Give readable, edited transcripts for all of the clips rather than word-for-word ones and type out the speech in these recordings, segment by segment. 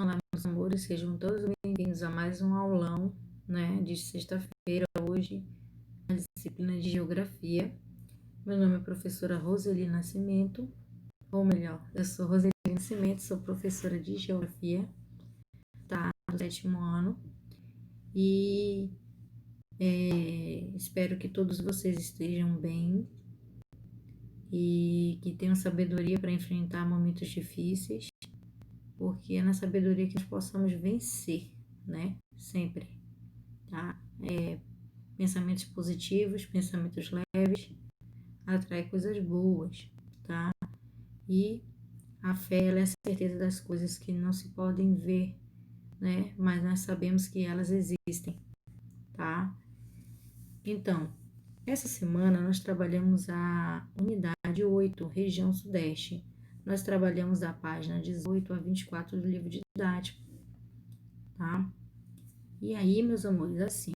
Olá, meus amores, sejam todos bem-vindos a mais um aulão, né, de sexta-feira, hoje, na disciplina de Geografia. Meu nome é professora Roseli Nascimento, ou melhor, eu sou Roseli Nascimento, sou professora de Geografia, tá, no 7º ano, e espero que todos vocês estejam bem e que tenham sabedoria para enfrentar momentos difíceis, porque é na sabedoria que nós possamos vencer, né, sempre. Tá? Pensamentos positivos, pensamentos leves, atrai coisas boas, tá? E a fé, ela é a certeza das coisas que não se podem ver, né? Mas nós sabemos que elas existem, tá? Então, essa semana nós trabalhamos a unidade 8, região sudeste. Nós trabalhamos da página 18 a 24 do livro didático, tá? E aí, meus amores, assim,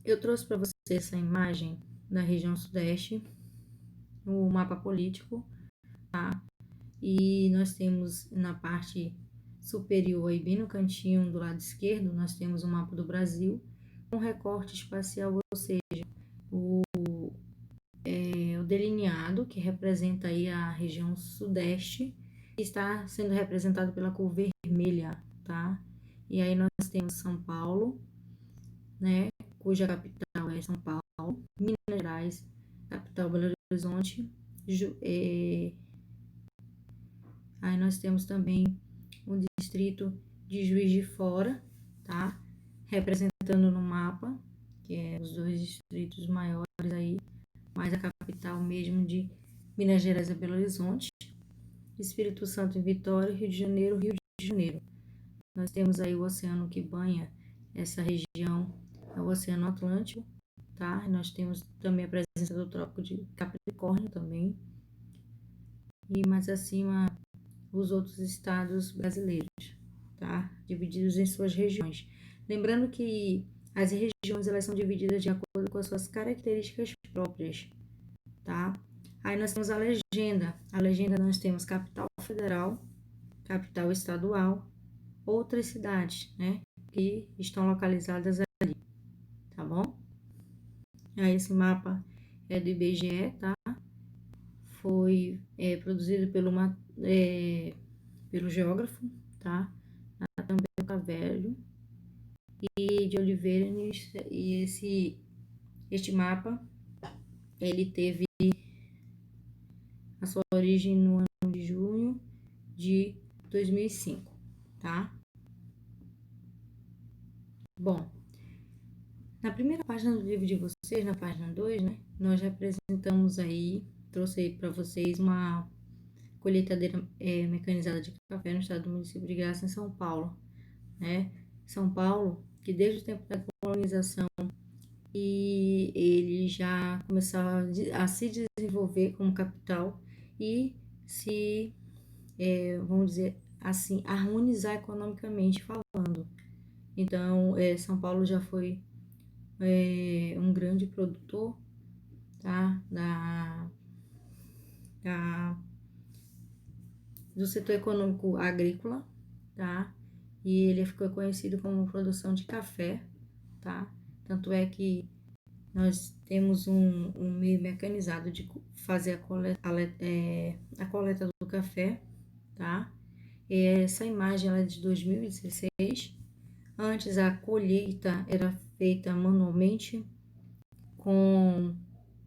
eu trouxe para vocês essa imagem da região sudeste, o mapa político, tá? E nós temos na parte superior, aí bem no cantinho do lado esquerdo, nós temos o mapa do Brasil, com recorte espacial, ou seja, o delineado, que representa aí a região sudeste, está sendo representado pela cor vermelha, tá? E aí nós temos São Paulo, né, cuja capital é São Paulo, Minas Gerais, capital Belo Horizonte, aí nós temos também o distrito de Juiz de Fora, tá? Representando no mapa, que é os dois distritos maiores aí, mais a capital mesmo de Minas Gerais e Belo Horizonte, Espírito Santo em Vitória, Rio de Janeiro, Rio de Janeiro. Nós temos aí o oceano que banha essa região, é o Oceano Atlântico, tá? E nós temos também a presença do Trópico de Capricórnio também. E mais acima, os outros estados brasileiros, tá? Divididos em suas regiões. Lembrando que as regiões, elas são divididas de acordo com as suas características próprias, tá? Aí nós temos a legenda. A legenda nós temos capital federal, capital estadual, outras cidades, né? Que estão localizadas ali, tá bom? Aí esse mapa é do IBGE, tá? Foi produzido pelo geógrafo, tá? Também Velho e de Oliveira, e este mapa, ele teve a sua origem no ano de junho de 2005, tá? Bom, na primeira página do livro de vocês, na página 2, né, nós representamos aí, trouxe aí para vocês uma colheitadeira mecanizada de café no estado do município de Graça, em São Paulo, né? São Paulo, que desde o tempo da colonização e ele já começava a se desenvolver como capital e se, vamos dizer assim, harmonizar economicamente falando. Então, São Paulo já foi um grande produtor, tá? Do setor econômico agrícola, tá? E ele ficou conhecido como produção de café, tá? Tanto é que nós temos um meio mecanizado de fazer a coleta do café, tá? E essa imagem ela é de 2016. Antes a colheita era feita manualmente com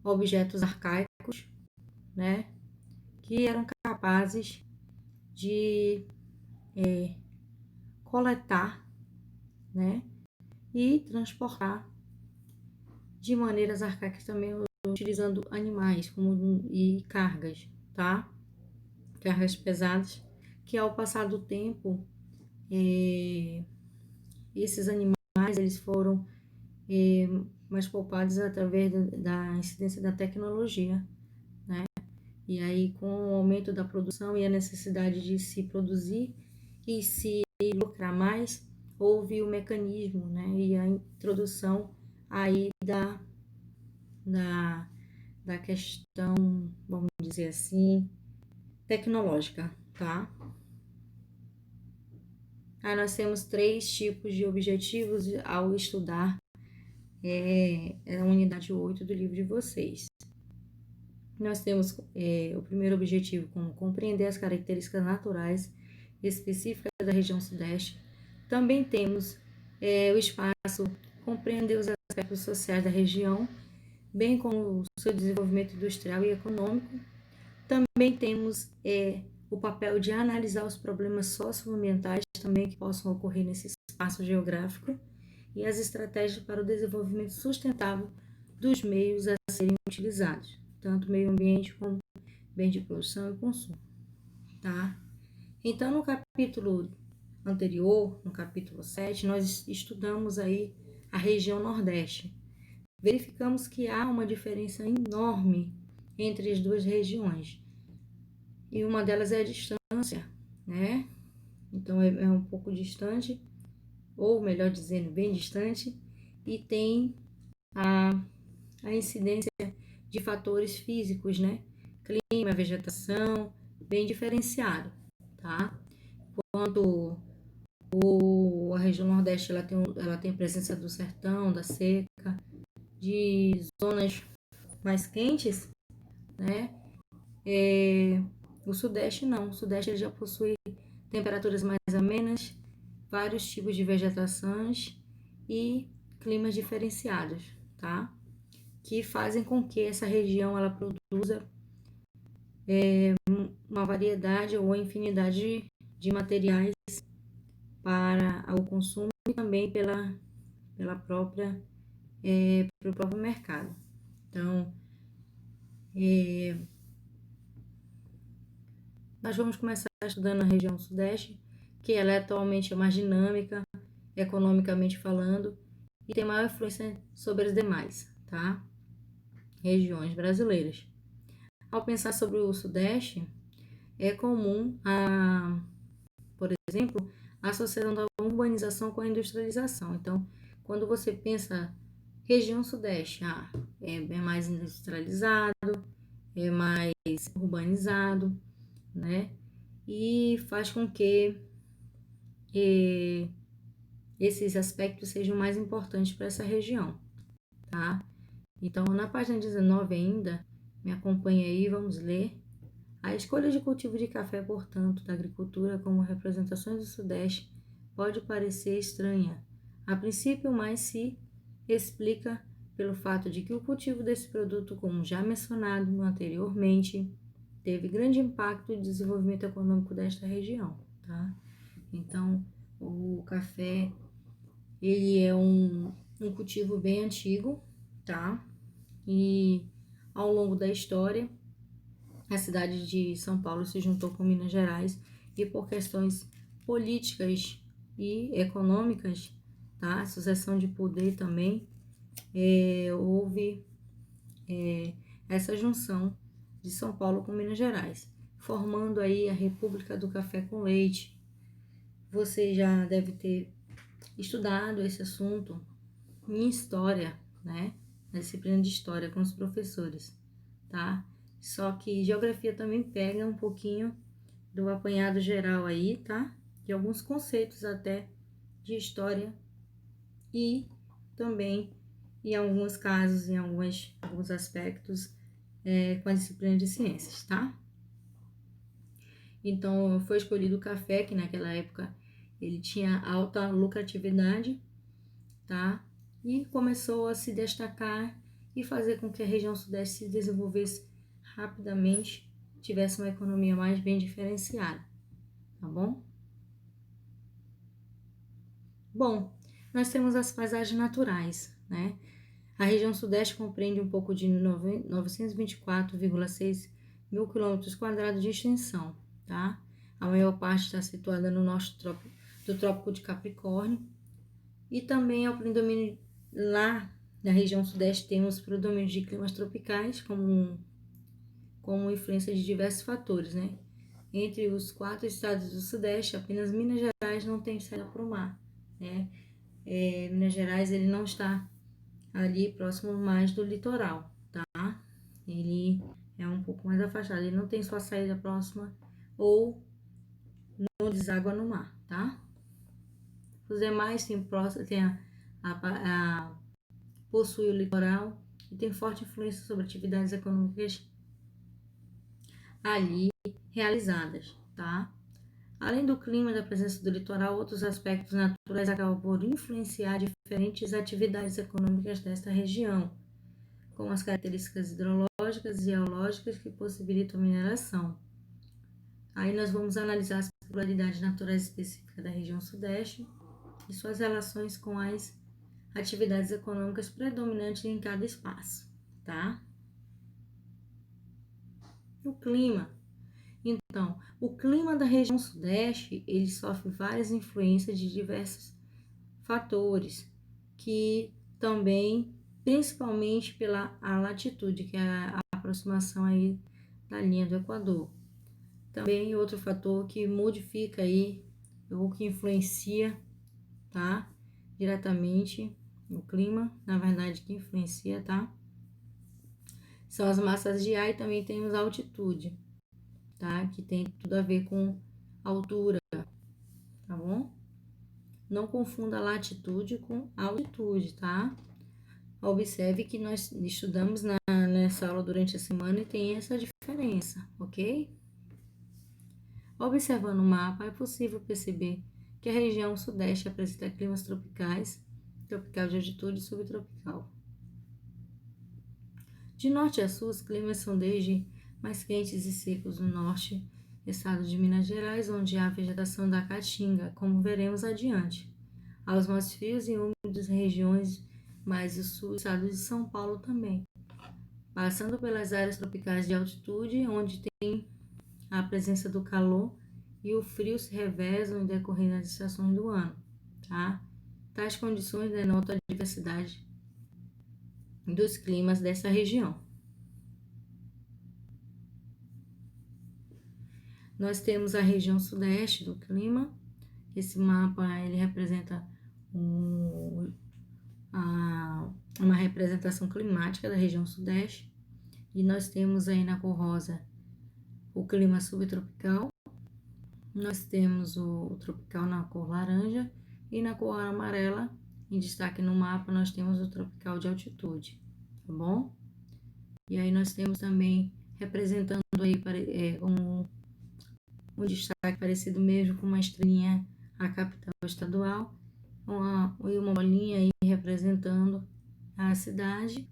objetos arcaicos, né? Que eram capazes de coletar, né? E transportar de maneiras arcaicas também, utilizando animais e cargas, tá? Cargas pesadas, que ao passar do tempo, esses animais eles foram mais poupados através da incidência da tecnologia, né? E aí, com o aumento da produção e a necessidade de se produzir e se lucrar mais, houve o mecanismo, né? E a introdução aí da questão, vamos dizer assim, tecnológica, tá? Aí nós temos 3 tipos de objetivos ao estudar a unidade 8 do livro de vocês. Nós temos o primeiro objetivo como compreender as características naturais específicas da região sudeste. Também temos o espaço compreender os aspectos sociais da região, bem como o seu desenvolvimento industrial e econômico. Também temos o papel de analisar os problemas socioambientais também que possam ocorrer nesse espaço geográfico e as estratégias para o desenvolvimento sustentável dos meios a serem utilizados, tanto meio ambiente como bem de produção e consumo, tá? Então, no capítulo anterior, no capítulo 7, nós estudamos aí a região Nordeste. Verificamos que há uma diferença enorme entre as duas regiões. E uma delas é a distância, né? Então, é um pouco distante, ou melhor dizendo, bem distante, e tem a incidência de fatores físicos, né? Clima, vegetação, bem diferenciado, tá? Quando a região Nordeste ela tem presença do sertão, da seca, de zonas mais quentes, né? O Sudeste não. O Sudeste ele já possui temperaturas mais amenas, vários tipos de vegetações e climas diferenciados, tá? Que fazem com que essa região ela produza uma variedade ou infinidade de materiais para o consumo e também pelo próprio mercado. Então, nós vamos começar estudando a região sudeste, que ela é atualmente mais dinâmica, economicamente falando, e tem maior influência sobre as demais, tá? Regiões brasileiras. Ao pensar sobre o sudeste, é comum, por exemplo, a associação da urbanização com a industrialização. Então, quando você pensa região sudeste, é mais industrializado, é mais urbanizado, né? E faz com que esses aspectos sejam mais importantes para essa região, tá? Então, na página 19 ainda, me acompanha aí, vamos ler. A escolha de cultivo de café, portanto, da agricultura como representações do Sudeste pode parecer estranha, a princípio, mas se explica pelo fato de que o cultivo desse produto, como já mencionado anteriormente, teve grande impacto no desenvolvimento econômico desta região, tá? Então, o café, ele é um cultivo bem antigo, tá? E ao longo da história, a cidade de São Paulo se juntou com Minas Gerais e por questões políticas e econômicas, tá? Sucessão de poder também, houve essa junção de São Paulo com Minas Gerais, formando aí a República do Café com Leite. Você já deve ter estudado esse assunto em história, né? Na disciplina de história com os professores, tá? Só que geografia também pega um pouquinho do apanhado geral aí, tá? De alguns conceitos até de história e também, em alguns casos, em alguns aspectos, com a disciplina de ciências, tá? Então, foi escolhido o café, que naquela época ele tinha alta lucratividade, tá? E começou a se destacar e fazer com que a região sudeste se desenvolvesse rapidamente, tivesse uma economia mais bem diferenciada, tá bom? Bom, nós temos as paisagens naturais, né? A região sudeste compreende um pouco de 924,6 mil quilômetros quadrados de extensão, tá? A maior parte está situada no norte do Trópico de Capricórnio e também ao predomínio lá na região sudeste temos predomínios de climas tropicais como influência de diversos fatores, né? Entre os 4 estados do sudeste, apenas Minas Gerais não tem saída para o mar, né? Minas Gerais ele não está ali próximo mais do litoral, tá? Ele é um pouco mais afastado, ele não tem sua saída próxima ou não deságua no mar, tá? Os demais possui o litoral e tem forte influência sobre atividades econômicas ali realizadas, tá? Além do clima e da presença do litoral, outros aspectos naturais acabam por influenciar diferentes atividades econômicas desta região, como as características hidrológicas e geológicas que possibilitam a mineração. Aí nós vamos analisar as peculiaridades naturais específicas da região sudeste e suas relações com as atividades econômicas predominantes em cada espaço, tá? O clima. Então, o clima da região sudeste, ele sofre várias influências de diversos fatores, que também, principalmente pela latitude, que é a aproximação aí da linha do Equador. Também outro fator que modifica aí, ou que influencia, tá? Diretamente no clima, na verdade, que influencia, tá? São as massas de ar e também temos a altitude, tá? Que tem tudo a ver com altura, tá bom? Não confunda latitude com altitude, tá? Observe que nós estudamos nessa aula durante a semana e tem essa diferença, ok? Observando o mapa, é possível perceber que a região sudeste apresenta climas tropicais, tropical de altitude e subtropical. De norte a sul, os climas são desde mais quentes e secos no norte, estado de Minas Gerais, onde há vegetação da caatinga, como veremos adiante, aos mais frios e úmidos regiões mais do sul, estado de São Paulo também, passando pelas áreas tropicais de altitude, onde tem a presença do calor e o frio se revezam em decorrer das estações do ano, tá? Tais condições denotam a diversidade dos climas dessa região. Nós temos a região sudeste do clima. Esse mapa ele representa uma representação climática da região sudeste. E nós temos aí na cor rosa o clima subtropical. Nós temos o tropical na cor laranja e na cor amarela, em destaque no mapa, nós temos o tropical de altitude, tá bom? E aí nós temos também representando aí um destaque parecido mesmo com uma estrelinha a capital estadual, e uma bolinha aí representando a cidade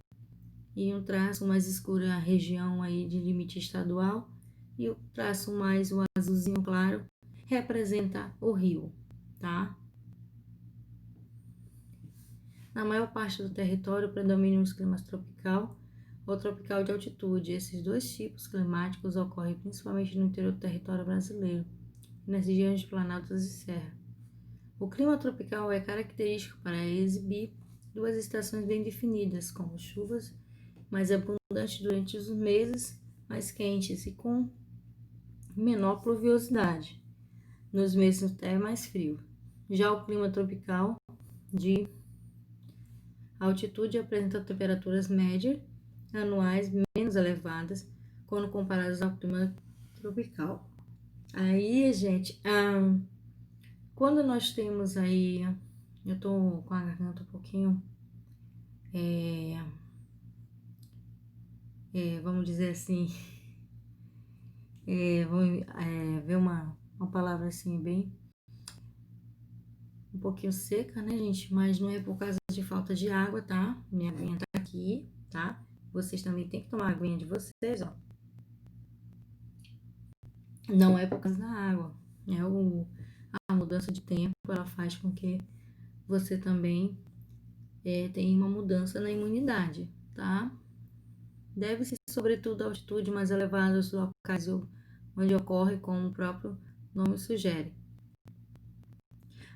e um traço mais escuro a região aí de limite estadual e o traço mais o azulzinho claro representa o rio, tá? Na maior parte do território predominam os climas tropical ou tropical de altitude. Esses dois tipos climáticos ocorrem principalmente no interior do território brasileiro e nas regiões de planaltos e serra. O clima tropical é característico para exibir duas estações bem definidas, como chuvas mais abundantes durante os meses mais quentes e com menor pluviosidade nos meses até mais frio. Já o clima tropical de altitude apresenta temperaturas médias anuais menos elevadas quando comparadas ao clima tropical. Aí, gente, quando nós temos aí, eu tô com a garganta um pouquinho, vamos dizer assim, vamos ver uma palavra assim bem um pouquinho seca, né, gente? Mas não é por causa de falta de água, tá? Minha aguinha tá aqui, tá? Vocês também tem que tomar a aguinha de vocês, ó. Não é por causa da água, a mudança de tempo, ela faz com que você também tenha uma mudança na imunidade, tá? Deve-se, sobretudo, à altitude mais elevada dos locais onde ocorre, como o próprio nome sugere.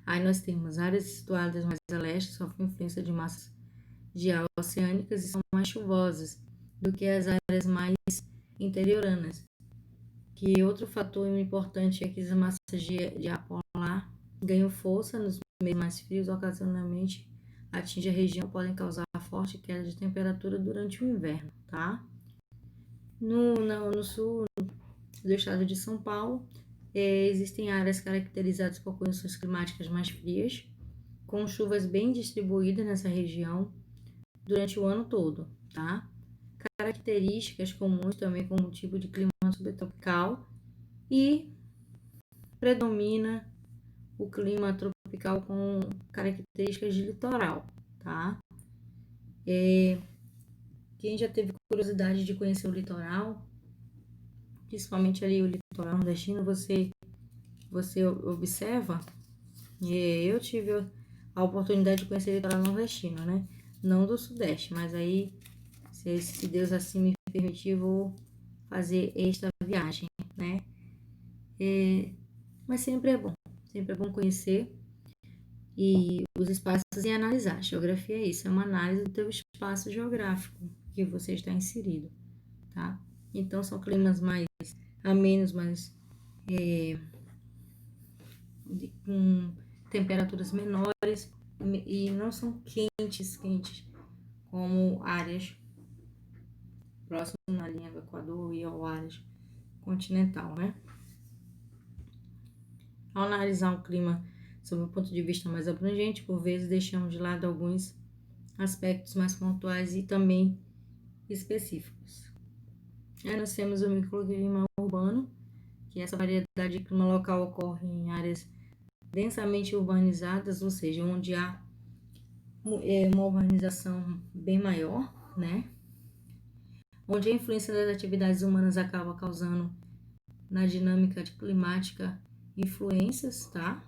Aí nós temos áreas situadas mais a leste, sofrem influência de massas de ar oceânicas e são mais chuvosas do que as áreas mais interioranas. Que outro fator importante é que as massas de ar polar ganham força nos meses mais frios, ocasionalmente atingem a região, podem causar forte queda de temperatura durante o inverno, tá? No sul do estado de São Paulo, existem áreas caracterizadas por condições climáticas mais frias, com chuvas bem distribuídas nessa região durante o ano todo, tá? Características comuns também como tipo de clima subtropical e predomina o clima tropical com características de litoral, tá? Quem já teve curiosidade de conhecer o litoral, principalmente ali o litoral nordestino, você observa, eu tive a oportunidade de conhecer o litoral nordestino, né? Não do sudeste, mas aí, se Deus assim me permitir, vou fazer esta viagem, né? Mas sempre é bom conhecer e os espaços e analisar. A geografia é isso, é uma análise do teu espaço geográfico que você está inserido, tá? Então, são climas mais amenos, mais com temperaturas menores e não são quentes como áreas próximas na linha do Equador e ao áreas continental, né? Ao analisar o clima sob um ponto de vista mais abrangente, por vezes deixamos de lado alguns aspectos mais pontuais e também específicos. Aí nós temos o microclima urbano, que essa variedade de clima local ocorre em áreas densamente urbanizadas, ou seja, onde há uma urbanização bem maior, né? Onde a influência das atividades humanas acaba causando na dinâmica climática influências, tá?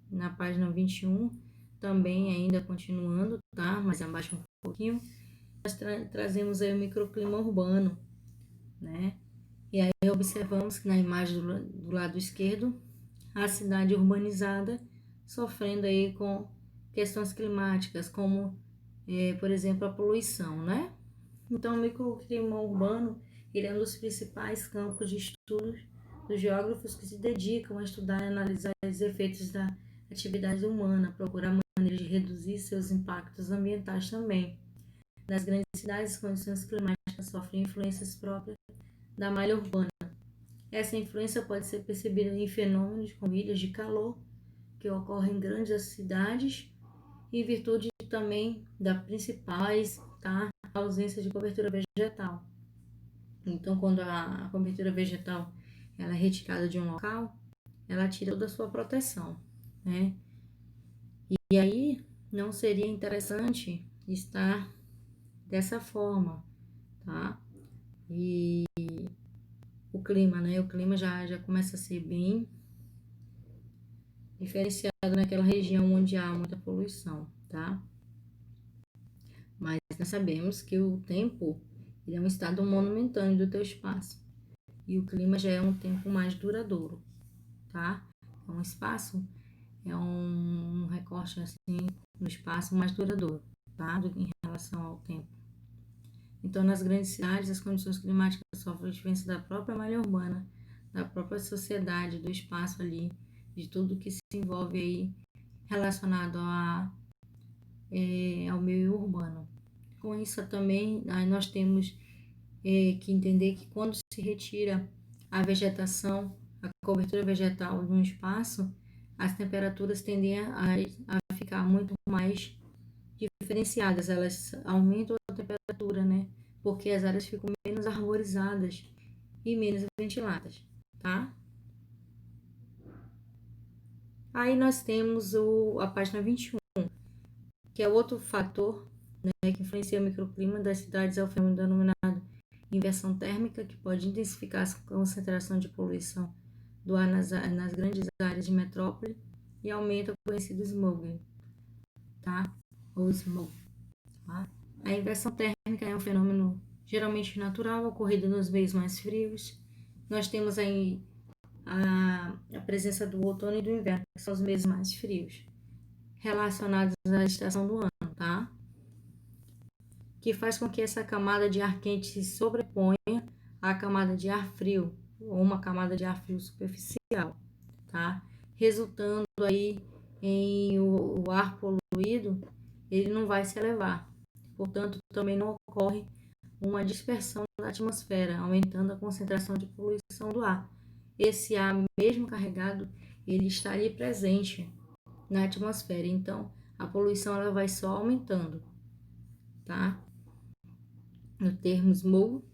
Na página 21, também ainda continuando, tá? Mas abaixo um pouquinho, nós trazemos aí o microclima urbano, né? E aí observamos que na imagem do lado esquerdo, a cidade urbanizada sofrendo aí com questões climáticas, como, por exemplo, a poluição, né? Então, o microclima urbano ele é um dos principais campos de estudos dos geógrafos que se dedicam a estudar e analisar os efeitos da atividade humana, procurar maneiras de reduzir seus impactos ambientais também. Nas grandes cidades, as condições climáticas sofrem influências próprias da malha urbana. Essa influência pode ser percebida em fenômenos como ilhas de calor, que ocorrem em grandes cidades, em virtude também da principais, tá? Ausência de cobertura vegetal. Então, quando a cobertura vegetal ela é retirada de um local, ela tira toda a sua proteção, né? E aí, não seria interessante estar dessa forma, tá? E o clima, né? O clima já começa a ser bem diferenciado naquela região onde há muita poluição, tá? Mas nós sabemos que o tempo ele é um estado momentâneo do teu espaço e o clima já é um tempo mais duradouro, tá? É um espaço, é um recorte assim no espaço mais duradouro, tá? Em relação ao tempo. Então, nas grandes cidades, as condições climáticas sofrem a influência da própria malha urbana, da própria sociedade, do espaço ali, de tudo que se envolve aí relacionado ao meio urbano. Com isso também, aí nós temos que entender que quando se retira a vegetação, a cobertura vegetal de um espaço, as temperaturas tendem a ficar muito mais diferenciadas, elas aumentam a temperatura, né? Porque as áreas ficam menos arborizadas e menos ventiladas, tá? Aí nós temos a página 21, que é outro fator, né, que influencia o microclima das cidades, é o fenômeno denominado inversão térmica, que pode intensificar a concentração de poluição do ar nas grandes áreas de metrópole e aumenta o conhecido smog, tá? Ou smog, tá? A inversão térmica é um fenômeno geralmente natural, ocorrido nos meios mais frios. Nós temos aí a presença do outono e do inverno, que são os meses mais frios, relacionados à estação do ano, tá? Que faz com que essa camada de ar quente se sobreponha à camada de ar frio, ou uma camada de ar frio superficial, tá? Resultando aí em o ar poluído, ele não vai se elevar. Portanto, também não ocorre uma dispersão da atmosfera, aumentando a concentração de poluição do ar. Esse ar, mesmo carregado, ele está ali presente na atmosfera. Então, a poluição ela vai só aumentando, tá? O termo smoke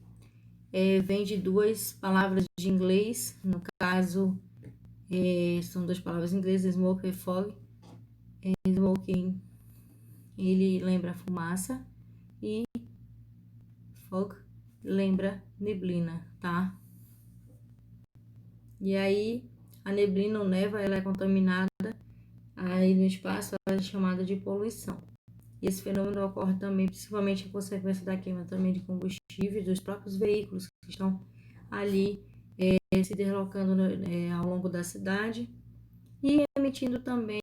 vem de duas palavras de inglês, no caso, são duas palavras em inglês, smoke e fog. Smoking, ele lembra fumaça e fog lembra neblina, tá? E aí, a neblina ou névoa, ela é contaminada aí no espaço, ela é chamada de poluição. E esse fenômeno ocorre também, principalmente em consequência da queima também de combustíveis dos próprios veículos que estão ali se deslocando ao longo da cidade e emitindo também,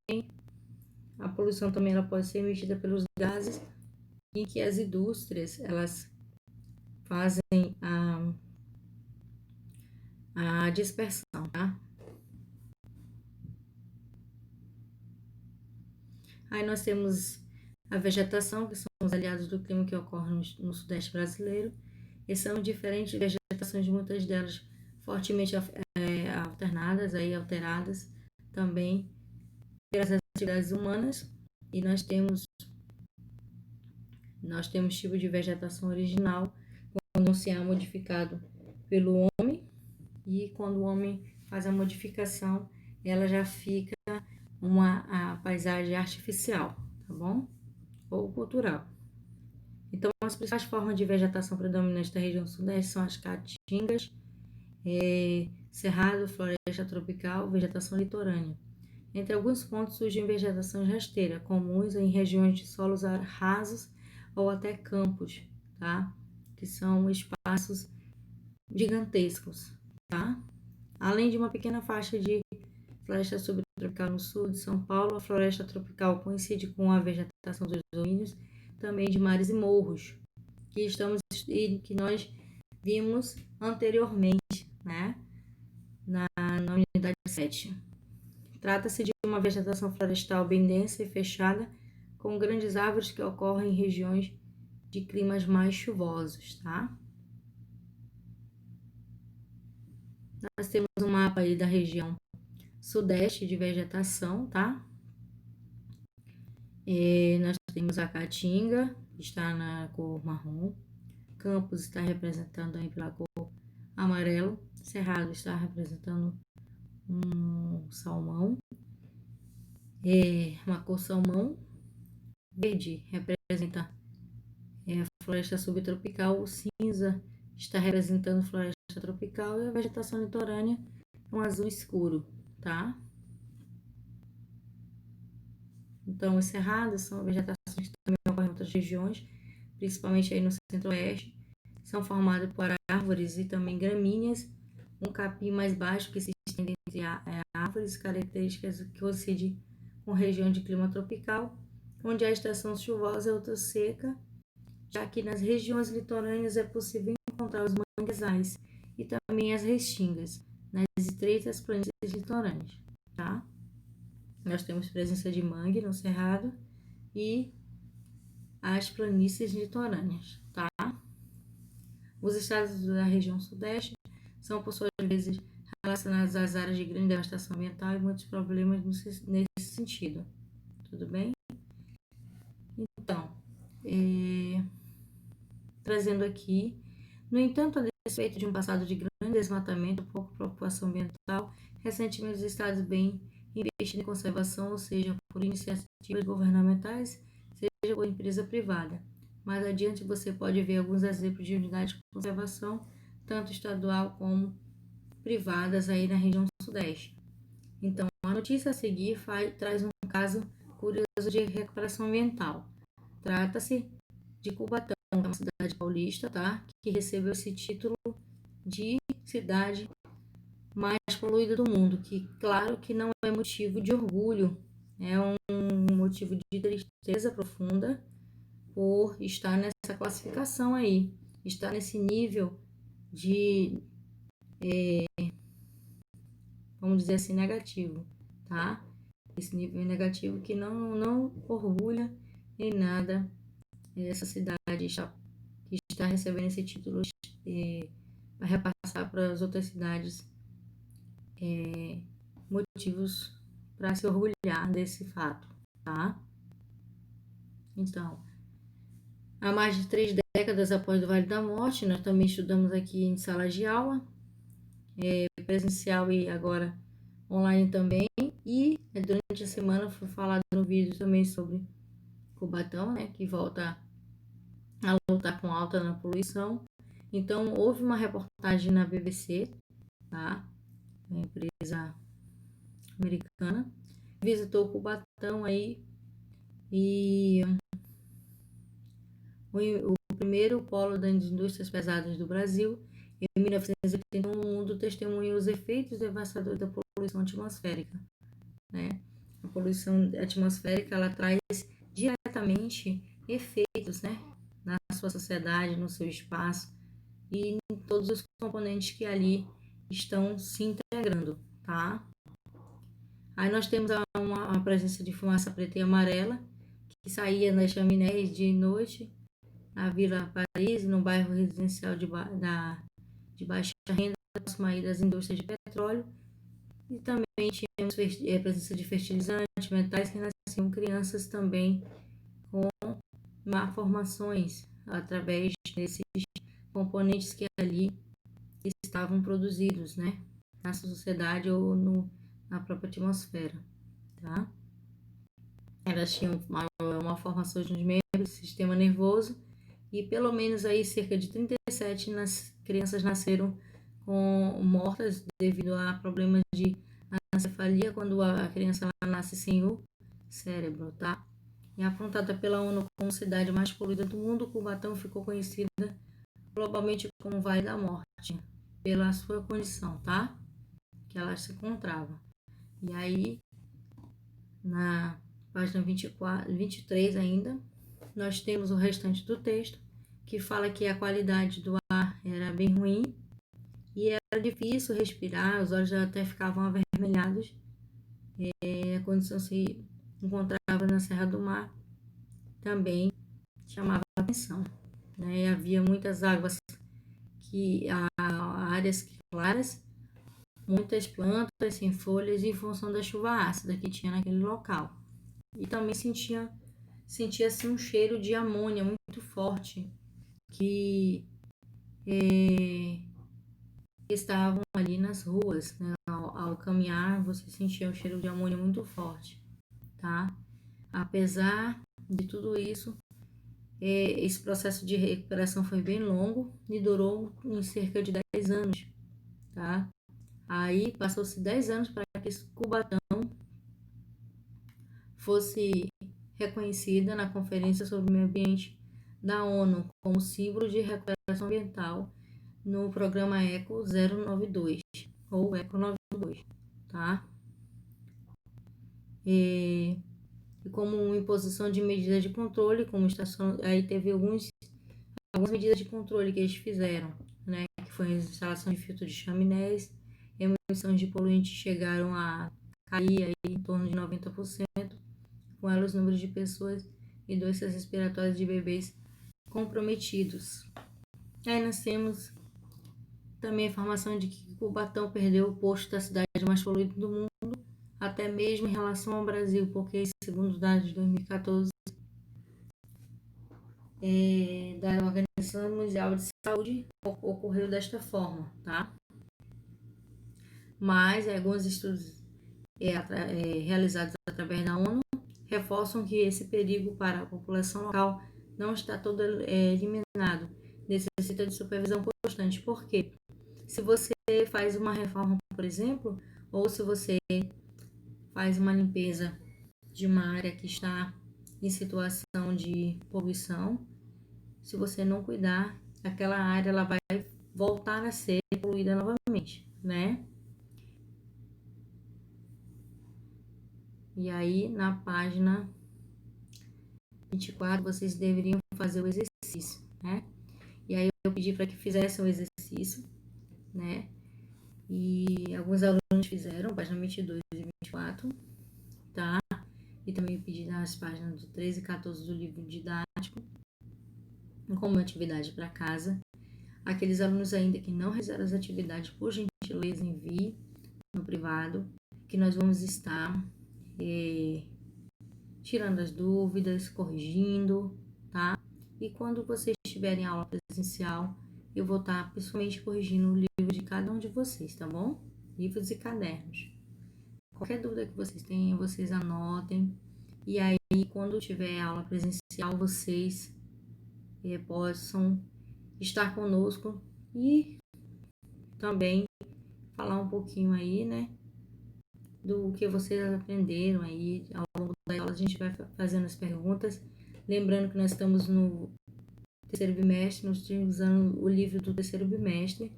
a poluição também ela pode ser emitida pelos gases em que as indústrias elas fazem a dispersão, tá? Aí nós temos a vegetação, que são os aliados do clima que ocorrem no sudeste brasileiro, e são diferentes vegetações, de muitas delas fortemente alternadas, aí alteradas também pelas atividades humanas, e nós temos tipo de vegetação original, quando se é modificado pelo homem, e quando o homem faz a modificação, ela já fica a paisagem artificial, tá bom? Ou cultural. Então, as principais formas de vegetação predominantes da região sudeste são as caatingas, cerrado, floresta tropical, vegetação litorânea. Entre alguns pontos surgem vegetações rasteiras, comuns em regiões de solos rasos ou até campos, tá? Que são espaços gigantescos, tá? Além de uma pequena faixa de floresta subtropical no sul de São Paulo, a floresta tropical coincide com a vegetação dos domínios também de mares e morros, que nós vimos anteriormente, né? Na unidade 7. Trata-se de uma vegetação florestal bem densa e fechada, com grandes árvores que ocorrem em regiões de climas mais chuvosos, tá? Nós temos um mapa aí da região sudeste de vegetação, tá? Nós temos a Caatinga, que está na cor marrom. Campos está representando aí pela cor amarelo. Cerrado está representando um salmão, uma cor salmão. Verde representa a floresta subtropical. O cinza está representando floresta tropical e a vegetação litorânea um azul escuro, tá? Então, os cerrados são vegetações que também ocorrem em outras regiões, principalmente aí no centro-oeste. São formados por árvores e também gramíneas, um capim mais baixo que se estende entre árvores, características que coincidem com região de clima tropical, onde a estação chuvosa é outra seca, já que nas regiões litorâneas é possível encontrar os manguezais e também as restingas, nas estreitas planícies litorâneas, tá? Nós temos presença de mangue no cerrado e as planícies litorâneas, tá? Os estados da região sudeste são, por suas vezes, relacionados às áreas de grande devastação ambiental e muitos problemas nesse sentido. Tudo bem? Então, trazendo aqui, no entanto, a despeito de um passado de grande desmatamento, pouca preocupação ambiental, recentemente os estados vêm investindo em conservação, ou seja, por iniciativas governamentais, seja por empresa privada. Mais adiante você pode ver alguns exemplos de unidades de conservação, tanto estadual como privadas aí na região sudeste. Então, a notícia a seguir traz um caso curioso de recuperação ambiental. Trata-se de Cubatão, que é uma cidade paulista, tá? Que recebeu esse título de cidade mais poluída do mundo, que claro que não é motivo de orgulho, é um motivo de tristeza profunda por estar nessa classificação aí, estar nesse nível de, vamos dizer assim, negativo, tá? Esse nível negativo que não orgulha em nada essa cidade que está recebendo esse título para repassar para as outras cidades motivos para se orgulhar desse fato, tá? Então, há mais de 3 décadas após o Vale da Morte, nós também estudamos aqui em sala de aula, presencial e agora online também. E durante a semana foi falado no vídeo também sobre Cubatão, né, que volta a lutar com alta na poluição. Então, houve uma reportagem na BBC, tá? Uma empresa americana, visitou Cubatão aí e o primeiro polo das indústrias pesadas do Brasil. Em 1981, o mundo testemunha os efeitos devastadores da poluição atmosférica, né? A poluição atmosférica, ela traz diretamente efeitos, né, na sua sociedade, no seu espaço e em todos os componentes que ali estão se integrando, tá? Aí nós temos a presença de fumaça preta e amarela, que saía das chaminés de noite, na Vila Paris, no bairro residencial de baixa renda, próximo aí das indústrias de petróleo. E também tínhamos a presença de fertilizantes, metais que nasciam crianças também com malformações através desses componentes que ali estavam produzidos, né, na sociedade ou na própria atmosfera, tá? Elas tinham uma formação dos membros do sistema nervoso e pelo menos aí cerca de 37 crianças nasceram mortas devido a problemas de anencefalia quando a criança nasce sem o cérebro, tá? E apontada pela ONU como cidade mais poluída do mundo, Cubatão ficou conhecida globalmente como Vale da Morte, pela sua condição, tá? Que ela se encontrava. E aí, na página 23 ainda, nós temos o restante do texto, que fala que a qualidade do ar era bem ruim e era difícil respirar, os olhos até ficavam avermelhados. A condição se encontrava na Serra do Mar também chamava a atenção, né? Havia muitas águas, áreas claras, muitas plantas sem folhas em função da chuva ácida que tinha naquele local. E também sentia-se um cheiro de amônia muito forte que estavam ali nas ruas, né? Ao caminhar você sentia um cheiro de amônia muito forte, tá? Apesar de tudo isso, esse processo de recuperação foi bem longo e durou em cerca de 10 anos, tá? Aí passou-se 10 anos para que Cubatão fosse reconhecida na Conferência sobre o Meio Ambiente da ONU como símbolo de recuperação ambiental no programa ECO 092 ou ECO 92, tá? E como imposição de medidas de controle, como aí teve algumas medidas de controle que eles fizeram, né? Que foi a instalação de filtros de chaminés, emissões de poluentes chegaram a cair aí em torno de 90%, com elas o número de pessoas e doenças respiratórias de bebês comprometidos. Aí nós temos também a informação de que Cubatão perdeu o posto da cidade mais poluída do mundo, até mesmo em relação ao Brasil, porque segundo dados de 2014 da Organização Mundial de Saúde, ocorreu desta forma, tá? Mas alguns estudos realizados através da ONU reforçam que esse perigo para a população local não está todo eliminado, necessita de supervisão constante. Por quê? Se você faz uma reforma, por exemplo, ou se você faz uma limpeza de uma área que está em situação de poluição, se você não cuidar, aquela área ela vai voltar a ser poluída novamente, né? E aí, na página 24, vocês deveriam fazer o exercício, né? E aí eu pedi para que fizessem o exercício, né? E alguns alunos fizeram, página 22 e 24, tá? E também pedi nas páginas do 13 e 14 do livro didático, como atividade para casa. Aqueles alunos ainda que não realizaram as atividades, por gentileza, envie no privado, que nós vamos estar tirando as dúvidas, corrigindo, tá? E quando vocês tiverem aula presencial, eu vou estar pessoalmente corrigindo o livro de cada um de vocês, tá bom? Livros e cadernos. Qualquer dúvida que vocês tenham, vocês anotem. E aí, quando tiver aula presencial, vocês possam estar conosco e também falar um pouquinho aí, né, do que vocês aprenderam aí. Ao longo da aula a gente vai fazendo as perguntas. Lembrando que nós estamos no terceiro bimestre, nós estamos usando o livro do terceiro bimestre,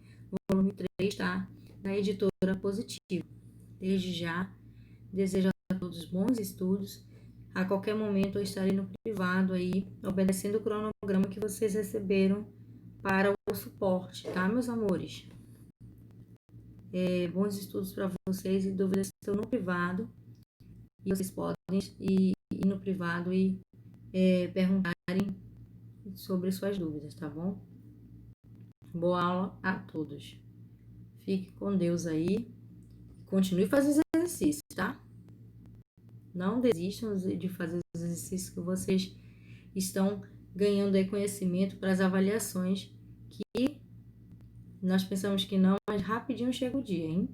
volume 3, tá? Da editora Positivo. Desde já, desejo a todos bons estudos. A qualquer momento eu estarei no privado aí, obedecendo o cronograma que vocês receberam para o suporte, tá, meus amores? Bons estudos para vocês e dúvidas estão no privado. E vocês podem ir no privado e perguntarem sobre suas dúvidas, tá bom? Boa aula a todos. Fique com Deus aí. Continue fazendo exercícios, tá? Não desistam de fazer os exercícios que vocês estão ganhando aí conhecimento para as avaliações que nós pensamos que não, mas rapidinho chega o dia, hein?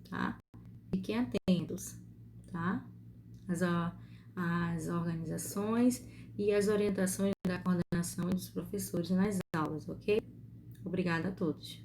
Tá? Fiquem atentos, tá? As organizações e as orientações da coordenação e dos professores nas aulas, ok? Obrigada a todos.